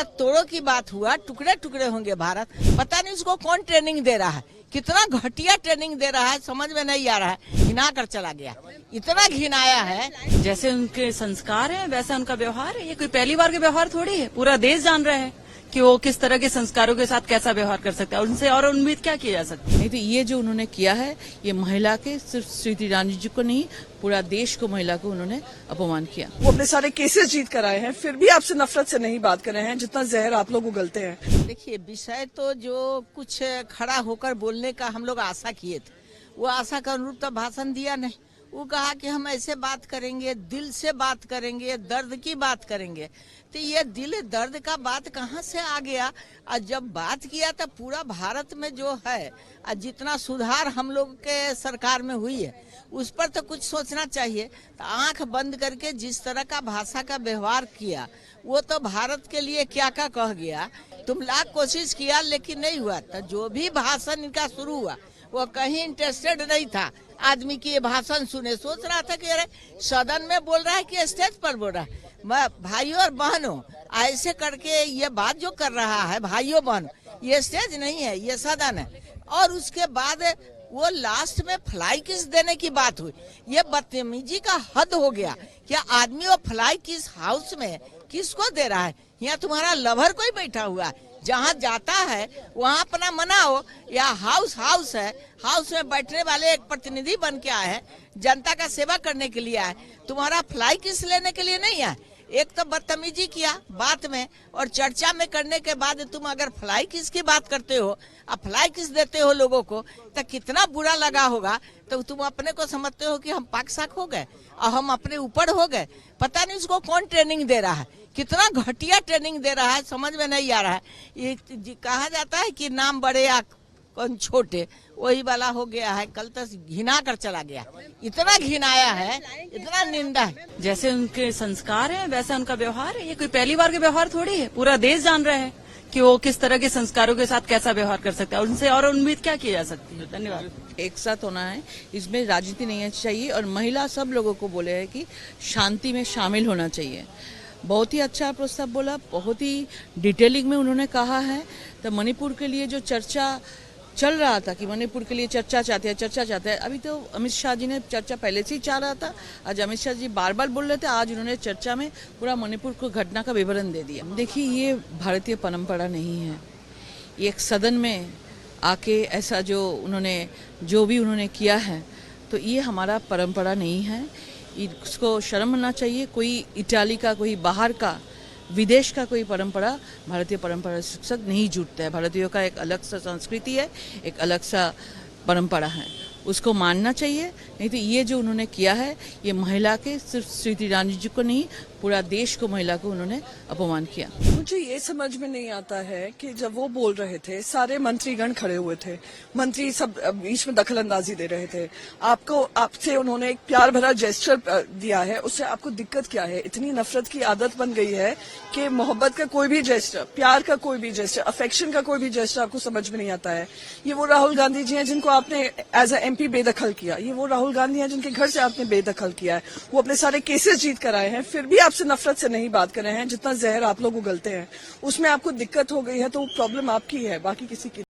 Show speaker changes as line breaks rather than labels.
तोड़ो की बात हुआ, टुकड़े टुकड़े होंगे भारत। पता नहीं उसको कौन ट्रेनिंग दे रहा है, कितना घटिया ट्रेनिंग दे रहा है, समझ में नहीं आ रहा है। घिना कर चला गया, इतना घिनाया है।
जैसे उनके संस्कार है वैसा उनका व्यवहार है। ये कोई पहली बार के व्यवहार थोड़ी है, पूरा देश जान रहा है कि वो किस तरह के संस्कारों के साथ कैसा व्यवहार कर सकता है। उनसे और उम्मीद क्या की जा सकती है।
नहीं तो ये जो उन्होंने किया है, ये महिला के सिर्फ स्मृति ईरानी जी को नहीं, पूरा देश को, महिला को उन्होंने अपमान किया।
वो अपने सारे केसेस जीत कर आए हैं, फिर भी आपसे नफरत से नहीं बात कर रहे हैं, जितना जहर आप लोग उगलते हैं।
देखिए, विषय तो जो कुछ खड़ा होकर बोलने का हम लोग आशा किए थे, वो आशा का अनुरूप तो भाषण दिया नहीं। वो कहा कि हम ऐसे बात करेंगे, दिल से बात करेंगे, दर्द की बात करेंगे। तो ये दिल दर्द का बात कहाँ से आ गया? और जब बात किया तो पूरा भारत में जो है जितना सुधार हम लोग के सरकार में हुई है, उस पर तो कुछ सोचना चाहिए। तो आंख बंद करके जिस तरह का भाषा का व्यवहार किया, वो तो भारत के लिए क्या क्या कह गया। तुम लाख कोशिश किया लेकिन नहीं हुआ। तो जो भी भाषण इनका शुरू हुआ, वो कहीं इंटरेस्टेड नहीं था आदमी की ये भाषण सुने। सोच रहा था कि अरे सदन में बोल रहा है कि स्टेज पर बोल रहा है। भाइयों और बहनों, ऐसे करके ये बात जो कर रहा है, भाइयों बहनों, ये स्टेज नहीं है, ये सदन है। और उसके बाद वो लास्ट में फ्लाई किस देने की बात हुई। ये बदतमीजी का हद हो गया। क्या आदमी वो फ्लाई किस हाउस में किसको दे रहा है? यहाँ तुम्हारा लवर कोई बैठा हुआ है, जहाँ जाता है वहाँ अपना मनाओ। या हाउस है, हाउस में बैठने वाले एक प्रतिनिधि बन के आए हैं, जनता का सेवा करने के लिए आए। तुम्हारा फ्लाई किस लेने के लिए नहीं है। एक तो बदतमीजी किया बात में, और चर्चा में करने के बाद तुम अगर फ्लाई किस की बात करते हो, अब फ्लाई किस देते हो लोगों को, तो कितना बुरा लगा होगा। तो तुम अपने को समझते हो कि हम पाक साक हो गए और हम अपने ऊपर हो गए। पता नहीं उसको कौन ट्रेनिंग दे रहा है, कितना घटिया ट्रेनिंग दे रहा है, समझ में नहीं आ रहा है। ये कहा जाता है कि नाम बड़े या कौन छोटे, वही वाला हो गया है। कल तक घिना कर चला गया, इतना घिनाया है, इतना निंदा है।
जैसे उनके संस्कार है वैसा उनका व्यवहार है। ये कोई पहली बार के व्यवहार थोड़ी है, पूरा देश जान रहा है कि वो किस तरह के संस्कारों के साथ कैसा व्यवहार कर सकता है। उनसे और उम्मीद क्या की जा सकती है। धन्यवाद।
एक साथ होना है, इसमें राजनीति नहीं चाहिए। और महिला सब लोगों को बोले है कि शांति में शामिल होना चाहिए। बहुत ही अच्छा प्रस्ताव बोला, बहुत ही डिटेलिंग में उन्होंने कहा है। तो मणिपुर के लिए जो चर्चा चल रहा था कि मणिपुर के लिए चर्चा चाहते हैं, अभी तो अमित शाह जी ने चर्चा पहले से ही चाह रहा था। आज अमित शाह जी बार बार बोल रहे थे, आज उन्होंने चर्चा में पूरा मणिपुर को घटना का विवरण दे दिया। देखिए, ये भारतीय परंपरा नहीं है। ये एक सदन में आके ऐसा जो भी उन्होंने किया है, तो ये हमारा परंपरा नहीं है। इसको शर्म होना चाहिए। कोई इटाली का, कोई बाहर का, विदेश का कोई परंपरा भारतीय परंपरा से नहीं जुड़ता है। भारतीयों का एक अलग सा संस्कृति है, एक अलग सा परंपरा है, उसको मानना चाहिए। नहीं तो ये जो उन्होंने किया है, ये महिला के सिर्फ स्मृति ईरानी जी को नहीं, पूरा देश को, महिला को उन्होंने अपमान किया।
मुझे ये समझ में नहीं आता है कि जब वो बोल रहे थे, सारे मंत्रीगण खड़े हुए थे, मंत्री सब बीच में दखल अंदाजी दे रहे थे। आपसे उन्होंने एक प्यार भरा जेस्चर दिया है, उससे आपको दिक्कत क्या है? इतनी नफरत की आदत बन गई है कि मोहब्बत का कोई भी जेस्चर, प्यार का कोई भी जेस्चर, अफेक्शन का कोई भी जेस्चर आपको समझ में नहीं आता है। ये वो राहुल गांधी जी हैं जिनको आपने एज ए MP बेदखल किया। ये वो राहुल गांधी हैं जिनके घर से आपने बेदखल किया है। वो अपने सारे केसेस जीत कर आए हैं, फिर भी आपसे नफरत से नहीं बात कर रहे हैं, जितना जहर आप लोग उगलते हैं। उसमें आपको दिक्कत हो गई है तो वो प्रॉब्लम आपकी है, बाकी किसी की नहीं।